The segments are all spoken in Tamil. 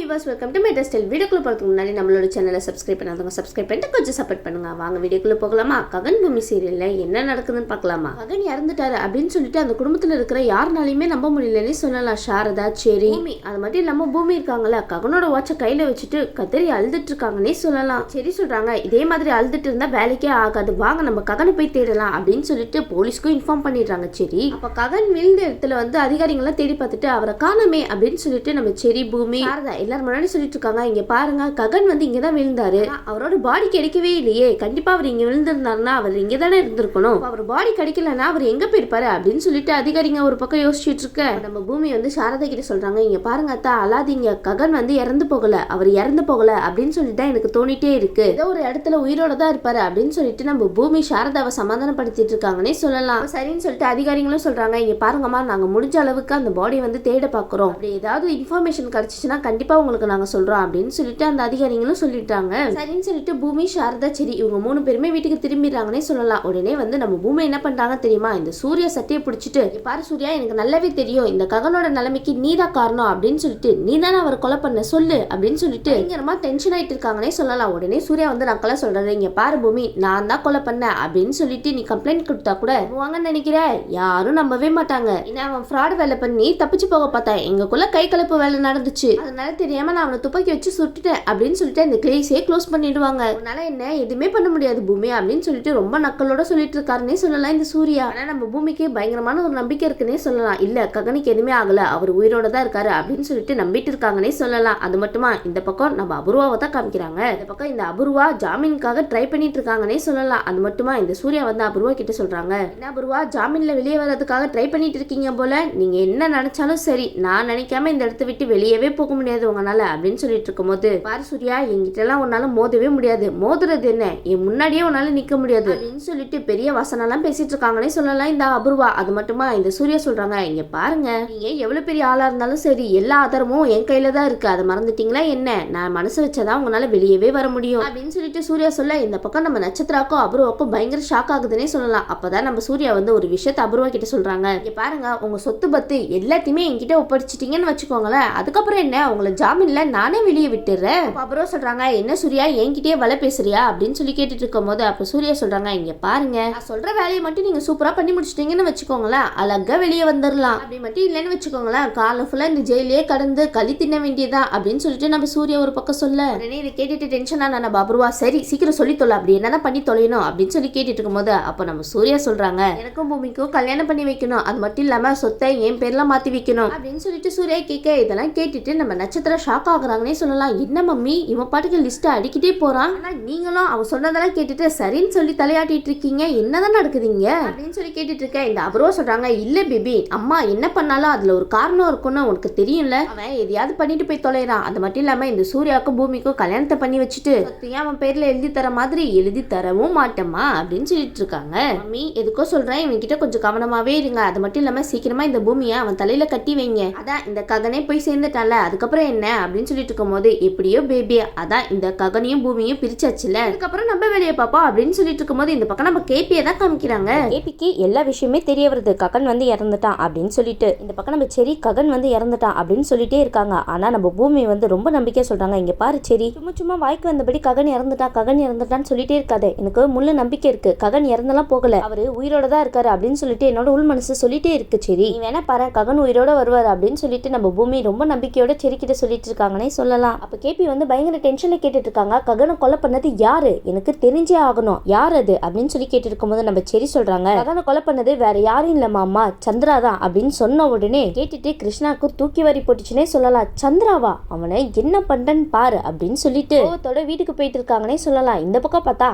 Viewers welcome to metro style. வீடியோக்குள்ள போறதுக்கு முன்னாடி நம்மளோட சேனலை சப்ஸ்கிரைப் பண்ணாதவங்க சப்ஸ்கிரைப் பண்ணிட்டு கொஞ்சம் சப்போர்ட் பண்ணுங்க. வாங்க வீடியோக்குள்ள போகலாமா? ககன் பூமி சீரியல்ல என்ன நடக்குதுன்னு பார்க்கலாமா? ககன் இறந்துட்டாரு அப்படின்னு சொல்லிட்டு அந்த குடும்பத்துல இருக்கிற யாருனாலையுமே நம்ப முடியலன்னு சொல்லலாம். சாரதா, செரி, பூமி, அது மட்டும் இல்லாம பூமி இருக்காங்கல்ல, ககனோட வாட்சை கையில வச்சுட்டு கதறி அழுதுட்டு இருக்காங்கன்னே சொல்லலாம். சரி சொல்றாங்க, இதே மாதிரி அழுதுட்டு இருந்தா வேலைக்கே ஆகாது, வாங்க நம்ம ககனை போய் தேடலாம் அப்படின்னு சொல்லிட்டு போலீஸ்க்கும் இன்ஃபார்ம் பண்ணிடுறாங்க. சரி, அப்ப ககன் விழுந்த இடத்துல வந்து அதிகாரிகள்லாம் தேடி பார்த்துட்டு அவரை காணமே அப்படின்னு சொல்லிட்டு நம்ம செரி, பூமி, சாரதா எல்லாரும் முன்னாடி சொல்லிட்டு இருக்காங்க. இங்க பாருங்க, ககன் வந்து இங்கதான் விழுந்தாரு, அவரோட பாடி கிடைக்கவே இல்லையே, கண்டிப்பா அவர் இங்க விழுந்திருந்தாருன்னா அவர் இங்கதானே இருந்திருக்கணும், அவர் பாடி கிடைக்கலன்னா அவர் எங்க போயிருப்பாரு அப்படின்னு சொல்லிட்டு அதிகாரிங்க ஒரு பக்கம் யோசிச்சுட்டு இருக்க நம்ம பூமி வந்து சாரதா கிட்ட சொல்றாங்க, இங்க பாருங்க அத்தா, அழாதீங்க, ககன் வந்து இறந்து போகல, அவர் இறந்து போகல அப்படின்னு சொல்லிட்டு தான் எனக்கு தோணிட்டே இருக்கு, ஏதோ ஒரு இடத்துல உயிரோட தான் இருப்பாரு அப்படின்னு சொல்லிட்டு நம்ம பூமி சாரதாவை சமாதானப்படுத்திட்டு இருக்காங்கன்னே சொல்லலாம். சரின்னு சொல்லிட்டு அதிகாரிகளும் சொல்றாங்க, இங்க பாருங்கம்மா, நாங்க முடிஞ்ச அளவுக்கு அந்த பாடி வந்து தேட பாக்குறோம், அப்படி ஏதாவது இன்ஃபர்மேஷன் கிடைச்சிச்சுன்னா கண்டிப்பா உங்களுக்கு நாங்க சொல்றோம் அப்படின்னு சொல்லிட்டு அந்த அதிகாரிகளும் சொல்லிட்டாங்க. சரின்னு சொல்லிட்டு பூமி, சாரதா, செரி இவங்க 3 பேருமே வீட்டுக்கு திரும்பிடுறாங்கன்னே சொல்லலாம். உடனே வந்து நம்ம பூமி என்ன பண்றாங்க தெரியுமா, இந்த சூர்யா சட்டையை பிடிச்சிட்டு, பாரு சூர்யா, எனக்கு நல்லாவே தெரியும் இந்த ககனோட நிலைமைக்கு நீதான் காரணம் அப்படின்னு சொல்லிட்டு, நீ தானே அவரை கொலை பண்ண சொல்லு அப்படின்னு சொல்லிட்டு பயங்கரமா டென்ஷன் ஆயிட்டு இருக்காங்கன்னே சொல்லலாம். உடனே சூர்யா வந்து நக்கலா சொல்றாரு, இங்க பாரு பூமி, நான் தான் கொலை பண்ணேன் அப்படின்னு சொல்லிட்டு நீ கம்ப்ளைண்ட் கொடுத்தா கூட வாங்கன்னு நினைக்கிற, யாரும் நம்பவே மாட்டாங்க, ஏன்னா அவன் ஃப்ராட் வேலை பண்ணி தப்பிச்சு போக பார்த்தா, எங்களுக்குள்ள கை கலப்பு வேலை நடந்துச்சு, அதனால தெரியாம நான் அவனை துப்பாக்கி வச்சு சுட்டுட்டேன் அப்படின்னு சொல்லிட்டு அந்த கேஸே க்ளோஸ் பண்ணிடுவாங்க, அதனால என்ன எதுவுமே பண்ண முடியாது பூமி அப்படின்னு சொல்லிட்டு ரொம்ப நக்கலோட சொல்லிட்டு இருக்காருன்னே சொல்லலாம் இந்த சூர்யா. ஆனா நம்ம பூமிக்கு பயங்கரமான ஒரு நம்பிக்கை இருக்குன்னே சொல்லலாம். இல்ல, ககனுக்கு எதுவுமே ஆகல, அவர் உயிரோட தான் இருக்காரு அப்படின்னு சொல்லிட்டு நம்பிட்டு இருக்காங்கன்னே சொல்லலாம். அது மட்டுமா, இந்த பக்கம் நம்ம அபூர்வாவை தான் காமிக்கிறாங்க, இந்த பக்கம் இந்த அபூர்வா ஜாமீனுக்காக ட்ரை பண்ணிட்டு இருக்காங்கன்னே சொல்லலாம். அது மட்டுமா இந்த சூர்யா வந்து அபூர்வா கிட்ட சொல்றாங்க, என்ன அபூர்வா, ஜாமீன்ல வெளியே வர்றதுக்காக ட்ரை பண்ணிட்டு இருக்கீங்க போல, நீங்க என்ன நினைச்சாலும் சரி, நான் நினைக்காம இந்த இடத்த விட்டு வெளியவே போக முடியாது உங்களால அப்படின்னு சொல்லிட்டு இருக்கும் போது, பாரு சூர்யா, என்கிட்ட எல்லாம் உன்னால மோதவே முடியாது, மோதுறது என்ன, என் முன்னாடியே உன்னால நிக்க முடியாது அப்படின்னு சொல்லிட்டு பெரிய வசனம் எல்லாம் பேசிட்டு இருக்காங்கன்னே சொல்லலாம் இந்த அபூர்வா. அது மட்டுமா இந்த சூர்யா சொல்றாங்க, இங்க பாருங்க, நீங்க எவ்வளவு பெரிய ஆளா இருந்தாலும் சரி, எல்லா ஆதாரமும் என் கையில தான் இருக்கு, அதை மறந்துட்டீங்களா என்ன, நான் மனசு வச்சாதான் உங்களால வெளியவே வர முடியும் அப்படின்னு சொல்லிட்டு சூர்யா சொல்ல, இந்த பக்கம் நம்ம நட்சத்திராக்கும் அபூர்வாக்கும் பயங்கர ஷாக் ஆகுதுன்னே சொல்லலாம். அப்பதான் நம்ம சூர்யா வந்து ஒரு விஷயத்தை அபூர்வா கிட்ட சொல்றாங்க, இங்க பாருங்க, உங்க சொத்து பத்து எல்லாத்தையுமே என்கிட்ட ஒப்படைச்சிட்டீங்கன்னு வச்சுக்கோங்களேன், அதுக்கப்புறம் என்ன, உங்களை ஜாமீன்ல நானே வெளியே விட்டுறேன். அப்புறம் சொல்றாங்க, என்ன சூர்யா என்கிட்டயே வலை பேசுறியா அப்படின்னு சொல்லி கேட்டுட்டு இருக்கும் போது அப்ப சூர்யா சொல்றாங்க, இங்க பாருங்க, நான் சொல்ற வேலையை மட்டும் நீங்க சூப்பரா பண்ணி முடிச்சிட்டீங்கன்னு வச்சுக்கோங்களேன், அழகா வெளியே வந்துடலாம், அப்படி மட்டும் இல்லைன்னு வச்சுக்கோங்களேன், காலம் ஃபுல்லா இந்த ஜெயிலே கடந்து களி தின்ன வேண்டியதா அப்படின்னு சொல்லிட்டு நம்ம சூர்யா ஒரு பக்கம் சொல்ல, உடனே இதை கேட்டுட்டு டென்ஷன் ஆன நம்ம அபூர்வா, சரி சீக்கிரம் சொல்லி தொலை, அப்படி என்னதான் பண்ணி தொலையணும் அப்படின்னு சொல்லி கேட்டுட்டு இருக்கும் போது அப்ப நம்ம சூர்யா சொல்றாங்க, எனக்கும் பூமிக்கும் கல்யாணம் பண்ணி வைக்கணும், அது மட்டும் இல்லாம சொத்தை என் பேர்ல மாத்தி வைக்கணும் அப்படின்னு சொல்லிட்டு சூர்யா கேட்க, இதெல்லாம் கேட்டுட்டு நம்ம நட்சத்திரம் ஷாக் ஆகுறாங்கன்னே சொல்லலாம். என்ன மம்மி, இவன் பாட்டுக்கு லிஸ்ட் அடிக்கிட்டே போறான், ஆனா நீங்களும் அவன் சொன்னதெல்லாம் கேட்டுட்டு சரின்னு சொல்லி தலையாட்டிட்டு இருக்கீங்க, என்னதான் நடக்குதுங்க அப்படின்னு சொல்லி கேட்டுட்டு இருக்க இந்த அபூர்வா சொல்றாங்க, இல்ல பேபி, அம்மா என்ன பண்ணாலும் அதுல ஒரு காரணம் இருக்கும்னு உனக்கு தெரியும்ல, அவன் எதையாவது பண்ணிட்டு போய் தொலைறான், அது மட்டும் இல்லாம இந்த சூர்யாவுக்கும் பூமிக்கும் கல்யாணத்தை பண்ணி வச்சுட்டு சொத்தையும் அவன் பேர்ல எழுதி தர மாதிரி எழுதி தரவும் மாட்டேமா அப்படின்னு சொல்லிட்டு இருக்காங்க. மம்மி எதுக்கோ சொல்றேன், இவன்கிட்ட கொஞ்சம் கவனமாவே இருங்க, அது மட்டும் இல்லாம சீக்கிரமா இந்த பூமியை அவன் தலையில கட்டி வைங்க, அதான் இந்த ககனே போய் சேர்ந்துட்டான்ல, அதுக்கப்புறம் என்ன அப்படின்னு சொல்லிட்டு இருக்கும் போது, எப்படியோ பேபி, அதான் இந்த ககனையும் பூமியும் பிரிச்சாச்சுல, அதுக்கப்புறம் நம்ம வெளியே பார்ப்போம் அப்படின்னு சொல்லிட்டு இருக்கும் போது இந்த பக்கம் நம்ம கேபியை தான் காமிக்கிறாங்க. கேபிக்கு எல்லா விஷயமே தெரிய வருது, ககன் வந்து இறந்துட்டான் அப்படின்னு சொல்லிட்டு, இந்த பக்கம் நம்ம செரி ககன் வந்து இறந்துட்டான் அப்படின்னு சொல்லிட்டே இருக்காங்க. ஆனா நம்ம பூமி வந்து ரொம்ப நம்பிக்கையா சொல்றாங்க, இங்க பாரு செரி, சும்மா வாய்க்கு வந்தபடி ககன் இறந்துட்டான்னு சொல்லிட்டே இருக்காது, எனக்கு முழு நம்பிக்கை இருக்கு, ககன் இறந்தெல்லாம் போகல, அவரு உயிரோட தான் இருக்காரு அப்படின்னு சொல்லிட்டு என்னோட உள் மனசு சொல்லிட்டே இருக்கு, சரி நீ வேணா பாரு, ககன் உயிரோட வருவாரு அப்படின்னு சொல்லிட்டு நம்ம பூமி ரொம்ப நம்பிக்கையோட செரி கிட்ட சொல்லிட்டு இருக்காங்கன்னே சொல்லலாம். அப்ப கேபி வந்து பயங்கர டென்ஷன்ல கேட்டுட்டு இருக்காங்க, ககனை கொலை பண்ணது யாரு, எனக்கு தெரிஞ்சே ஆகணும், யார் அது அப்படின்னு சொல்லி கேட்டு இருக்கும் போது நம்ம செரி சொல்றாங்க, ககனை கொலை பண்ணது வேற யாரும் இல்லம்மா, அம்மா சந்திரா தான் அப்படின்னு சொன்ன உடனே கேட்டுட்டு கிருஷ்ணாக்கு தூக்கி வாரி போட்டுச்சுன்னே சொல்லலாம். சந்திராவா, அவனை என்ன பண்றன்னு பாரு அப்படின்னு சொல்லிட்டு கோவத்தோட வீட்டுக்கு போயிட்டு இருக்காங்கன்னே சொல்லலாம். இந்த பக்கம் பார்த்தா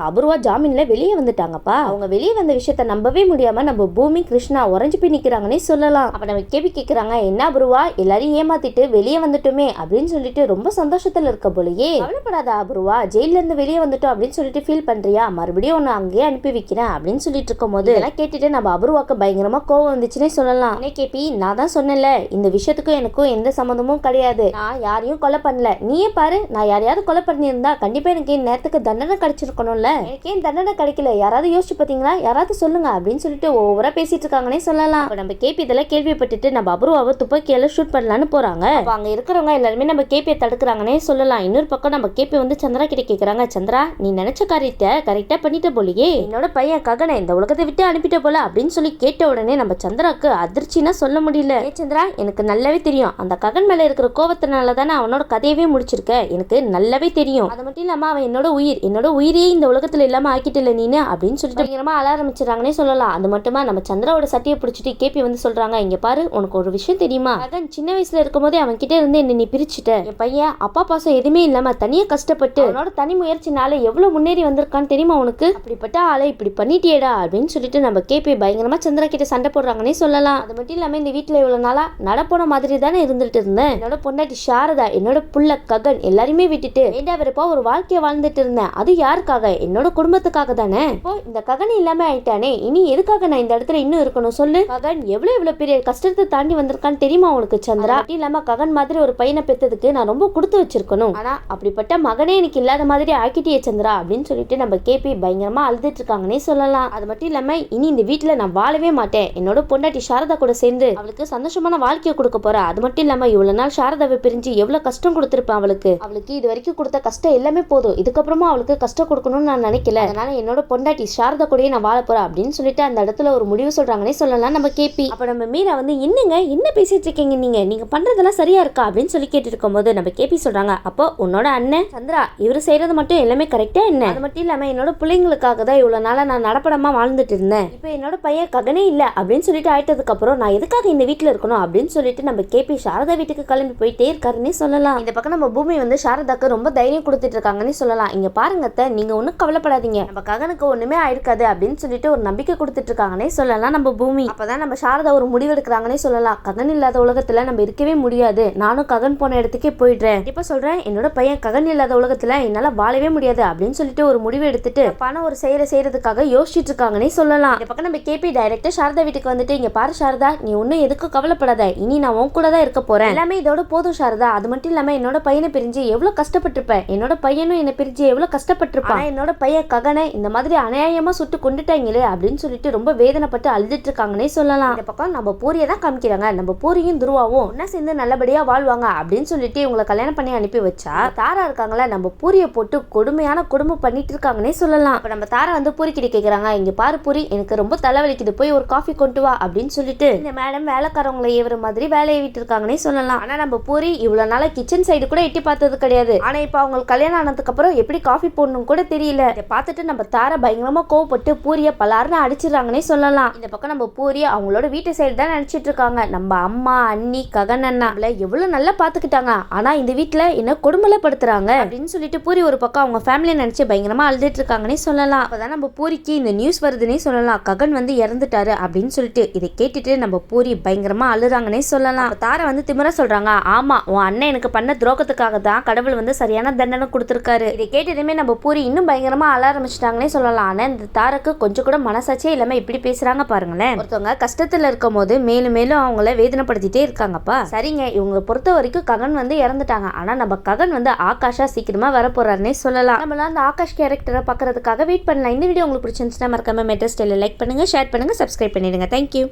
அபூர்வா ஜாமீன்ல வெளியே வந்துட்டாங்கப்பா, அவங்க வெளியே வந்த விஷயத்த நம்பவே முடியாம நம்ம பூமி கிருஷ்ணா உறைஞ்சு போய் நிக்கிறாங்கன்னே சொல்லலாம். அப்ப நம்ம கேபி கேக்குறாங்க, என்ன அபூர்வா எல்லாரையும் ஏமாத்திட்டு வெளியே வந்துட்டோமே அப்படின்னு சொல்லிட்டு ரொம்ப சந்தோஷத்துல இருக்க போலயே, கவலைப்படாத அபூர்வா, ஜெயில இருந்து வெளியே வந்துட்டோம் அப்படின்னு சொல்லிட்டு ஃபீல் பண்றியா, மறுபடியும் உன்னை அங்கேயே அனுப்பி வைக்கிறேன் அப்படின்னு சொல்லிட்டு இருக்கும் போது இதெல்லாம் கேட்டுட்டு நம்ம அபூர்வாக்கு பயங்கரமா கோவம் வந்துச்சுன்னே சொல்லலாம். கேபி, நான் தான் சொன்னேன்ல, இந்த விஷயத்துக்கும் எனக்கும் எந்த சம்மந்தமும் கிடையாது, நான் யாரையும் கொலை பண்ணல, நீயே பாரு, நான் யாரையாவது கொலை பண்ணியிருந்தா கண்டிப்பா எனக்கு இந்த நேரத்துக்கு தண்டனை கிடைச்சிருக்கணும்ல, எனக்கு ஏன் தண்டனை கிடைக்கல, யாராவது யோசிச்சு பாத்தீங்களா, யாராவது சொல்லுங்க அப்படின்னு சொல்லிட்டு ஓவரா பேசிட்டு இருக்காங்கன்னே சொல்லலாம். நம்ம கேபி இதெல்லாம் கேள்விப்பட்டுட்டு நம்ம அபூர்வாவை துப்பாக்கியால ஷூட் பண்ணலான்னு போறாங்க. அங்க இருக்கிறவங்க எல்லாருமே இருந்தாலுமே நம்ம கேபியை தடுக்கிறாங்கன்னே சொல்லலாம். இன்னொரு பக்கம் நம்ம கேபி வந்து சந்திரா கிட்ட கேட்குறாங்க, சந்திரா நீ நினைச்ச காரியத்தை கரெக்டாக பண்ணிட்ட போலியே, என்னோட பையன் ககனை இந்த உலகத்தை விட்டு அனுப்பிட்ட போல அப்படின்னு சொல்லி கேட்ட உடனே நம்ம சந்திராக்கு அதிர்ச்சினா சொல்ல முடியல. சந்திரா எனக்கு நல்லாவே தெரியும் அந்த ககன் மேல இருக்கிற கோவத்தினால தானே அவனோட கதையவே முடிச்சிருக்க, எனக்கு நல்லாவே தெரியும். அது மட்டும் இல்லாம அவன் என்னோட உயிரே இந்த உலகத்துல இல்லாம ஆக்கிட்டு நீனு அப்படின்னு சொல்லிட்டு பயங்கரமா அழ ஆரம்பிச்சிடறாங்கன்னே சொல்லலாம். அது மட்டுமா நம்ம சந்திராவோட சட்டையை பிடிச்சிட்டு கேபி வந்து சொல்றாங்க, இங்க பாரு உனக்கு ஒரு விஷயம் தெரியுமா, ககன் சின்ன வயசுல இருக்கும் போதே அவன் கிட்ட இருந்து என்ன நீ பிரிச்சுட்ட, என் பையன் அப்பா பாசம் எதுவுமே இல்லாம தனியா கஷ்டப்பட்டு அவனோட தனி முயற்சினால எவ்வளவு முன்னேறி வந்திருக்கான்னு தெரியுமா உனக்கு, அப்படிப்பட்ட ஆளை இப்படி பண்ணிட்டியேடா அப்படின்னு சொல்லிட்டு நம்ம கேபி பயங்கரமா சந்திரா கிட்ட சண்டை போடுறாங்கன்னே சொல்லலாம். அது மட்டும் இல்லாம இந்த வீட்டுல இவ்வளவு நாளா நடப்போன மாதிரி தானே இருந்துட்டு இருந்தேன், என்னோட பொண்டாட்டி சாரதா என்னோட புள்ள ககன் எல்லாருமே விட்டுட்டு வேண்டா வெறுப்பா ஒரு வாழ்க்கைய வாழ்ந்துட்டு இருந்தேன், அது யாருக்காக, என்னோட குடும்பத்துக்காக தானே. இப்போ இந்த ககன் இல்லாம ஆயிட்டானே, இனி எதுக்காக நான் இந்த இடத்துல இன்னும் இருக்கணும் சொல்லு, ககன் எவ்வளவு பெரிய கஷ்டத்தை தாண்டி வந்திருக்கான்னு தெரியுமா உனக்கு சந்திரா, மட்டும் இல்லாம ககன் மாதிரி ஒரு பையனை பெற்றதுக்கு நான் ரொம்ப கொடுத்து வச்சிருக்கணும், ஆனா அப்படிப்பட்ட மகனே எனக்கு இல்லாத மாதிரி ஆக்கிட்டியே சந்திரா அப்படின்னு சொல்லிட்டு நம்ம கேபி பயங்கரமா அழுதுட்டு இருக்காங்கன்னே சொல்லலாம். அது மட்டும் இல்லாம இனி இந்த வீட்டுல நான் வாழவே மாட்டேன், என்னோட பொண்டாட்டி சாரதா கூட சேர்ந்து அவளுக்கு சந்தோஷமான வாழ்க்கையை கொடுக்க போறேன், அது மட்டும் இல்லாம இவ்வளவு நாள் சாரதாவை பிரிஞ்சு எவ்வளவு கஷ்டம் கொடுத்திருப்பேன் அவளுக்கு இது வரைக்கும் கொடுத்த கஷ்டம் எல்லாமே போதும், இதுக்கப்புறமா அவளுக்கு கஷ்டம் கொடுக்கணும்னு நான் நினைக்கல, அதனால என்னோட பொண்டாட்டி சாரதா கூடயே நான் வாழ போறேன் அப்படின்னு சொல்லிட்டு அந்த இடத்துல ஒரு முடிவு சொல்றாங்கன்னே சொல்லலாம் நம்ம கேபி. அப்ப நம்ம மீரா வந்து என்னங்க என்ன பேசிட்டு இருக்கீங்க, நீங்க பண்றதெல்லாம் சரியா இருக்கா அப்படின்னு சொல்லி கேட்டு இருக்கும் போது நம்ம கேபி சொல்றாங்க, அப்போ உன்னோட அண்ணன் சந்திரா இவரு செய்யறது மட்டும் எல்லாமே கரெக்டா என்ன, அது மட்டும் இல்லாம என்னோட பிள்ளைங்களுக்காக தான் இவ்வளவு நாளா நான் நடப்படமா வாழ்ந்துட்டு இருந்தேன், இப்ப என்னோட பையன் ககனே இல்ல அப்படின்னு சொல்லிட்டு ஆயிட்டதுக்கு அப்புறம் நான் எதுக்காக இந்த வீட்டுல இருக்கணும் அப்படின்னு சொல்லிட்டு நம்ம கேபி சாரதா வீட்டுக்கு கிளம்பி போயிட்டே இருக்காருன்னே சொல்லலாம். இந்த பக்கம் நம்ம பூமி வந்து சாரதாக்கு ரொம்ப தைரியம் கொடுத்துட்டு இருக்காங்கன்னு சொல்லலாம். இங்க பாருங்க நீங்க ஒன்னும் கவலைப்படாதீங்க, நம்ம ககனுக்கு ஒண்ணுமே ஆயிருக்காது அப்படின்னு சொல்லிட்டு ஒரு நம்பிக்கை கொடுத்துட்டு இருக்காங்கன்னே சொல்லலாம் நம்ம பூமி. அப்பதான் நம்ம சாரதா ஒரு முடிவு எடுக்கிறாங்கன்னே சொல்லலாம், ககன் இல்லாத உலகத்துல நம்ம இருக்கவே முடியாது, நானும் ககன் போன இடத்துக்கே போயிடுறேன், இப்ப சொல்றேன் என்னோட பையன் ககன் இல்லாத உலகத்துல என்னால வாழவே முடியாது அப்படின்னு சொல்லிட்டு ஒரு முடிவு எடுத்துட்டு பணம் ஒரு செய்யறதுக்காக யோசிச்சுட்டு இருக்காங்கன்னே சொல்லலாம். இந்த பக்கம் நம்ம கேபி டைரக்டா சாரதா வீட்டுக்கு வந்துட்டு, இங்க பாரு சாரதா நீ ஒன்னும் எதுக்கும் கவலைப்படாத, இனி நான் உன் கூட தான் இருக்க போறேன், எல்லாமே இதோட போதும் சாரதா, அது மட்டும் இல்லாம என்னோட பையனை பிரிஞ்சு எவ்வளவு கஷ்டப்பட்டிருப்பேன், என்னோட பையனும் என்ன பிரிஞ்சு எவ்வளவு கஷ்டப்பட்டிருப்பான், என்னோட பையன் ககனை இந்த மாதிரி அநியாயமா சுட்டு கொண்டுட்டாங்களே அப்படின்னு சொல்லிட்டு ரொம்ப வேதனைப்பட்டு அழுதுட்டு இருக்காங்கன்னே சொல்லலாம். இந்த பக்கம் நம்ம பூரியை தான் காமிக்கிறாங்க, நம்ம பூரியும் துருவாவும் ஒன்னா சேர்ந்து நல்லபடியா வாழ்வாங்க அப்படின்னு சொல்லிட்டு இவங்களை கல்யாணம் பண்ணி அனுப்பி வச்சா தாரா இருக்காங்களா நம்ம பூரியை போட்டு கொடுமையான குடும்பம் பண்ணிட்டு இருக்காங்கன்னே சொல்லலாம். அப்ப நம்ம தாரா வந்து பூரி கிட்ட கேக்குறாங்க, இங்க பாரு பூரி எனக்கு ரொம்ப தலைவலிக்குது, போய் ஒரு காஃபி கொண்டு வா அப்படின்னு சொல்லிட்டு இந்த மேடம் வேலைக்காரவங்களை ஏவுற மாதிரி வேலையை விட்டு இருக்காங்கன்னே சொல்லலாம். ஆனா நம்ம பூரி இவ்வளவு நாள கிச்சன் சைடு கூட எட்டி பார்த்தது கிடையாது, ஆனா இப்ப அவங்களுக்கு கல்யாணம் ஆனதுக்கு அப்புறம் எப்படி காஃபி போடணும் கூட தெரியல. இதை பார்த்துட்டு நம்ம தாரா பயங்கரமா கோவப்பட்டு பூரிய பலாருன்னு அடிச்சிடறாங்கன்னே சொல்லலாம். இந்த பக்கம் நம்ம பூரிய அவங்களோட வீட்டு சைடு தான் நினைச்சிட்டு இருக்காங்க, நம்ம அம்மா அண்ணி ககன் அண்ணா எவ்வளவு நல்லா பாத்துக்கிட்டாங்க, ஆனா இந்த வீட்டுல என்ன கொடுமைப்படுத்துறாங்க அப்படின்னு சொல்லிட்டு பூரி ஒரு பக்கம் அவங்க ஃபேமிலியை நினைச்சு பயங்கரமா அழுதுட்டு இருக்காங்கன்னே சொல்லலாம். அப்பதான் நம்ம பூரிக்கு இந்த நியூஸ் வருதுன்னே சொல்லலாம், ககன் வந்து இறந்துட்டாரு அப்படின்னு சொல்லிட்டு. இதை கேட்டுட்டு நம்ம பூரி பயங்கரமா அழுறாங்கன்னே சொல்லலாம். தாரா வந்து திமிரா சொல்றாங்க, ஆமா உன் அண்ணன் எனக்கு பண்ண துரோகத்துக்காக தான் கடவுள் வந்து சரியான தண்டனை கொடுத்திருக்காரு. இதை கேட்டதுமே நம்ம பூரி இன்னும் பயங்கரமா அழ ஆரம்பிச்சிட்டாங்கன்னே சொல்லலாம். ஆனா இந்த தாராக்கு கொஞ்சம் கூட மனசாட்சியே இல்லாம இப்படி பேசுறாங்க பாருங்களேன். ஒருத்தவங்க கஷ்டத்துல இருக்கும் போது மேலும் மேலும் அவங்கள வேதனைப்படுத்திட்டே இருக்காங்கப்பா. சரிங்க இவங்க பொறுத்த வரைக்கும் ககன் வந்து இறந்துட்டாங்க, ஆனா நம்ம ககன் வந்து ஆகாஷா சீக்கிரமா வர போறாருன்னே சொல்லலாம். நம்மளாம் அந்த ஆகாஷ் கேரக்டரை பாக்குறதுக்காக வெயிட் பண்ணலாம். இந்த வீடியோ உங்களுக்கு பிடிச்சிருந்துச்சுன்னா மறக்காம மெட்ரோ ஸ்டைல லைக் பண்ணுங்க, ஷேர் பண்ணுங்க, சப்ஸ்கிரைப் பண்ணிடுங்க. தேங்க்யூ.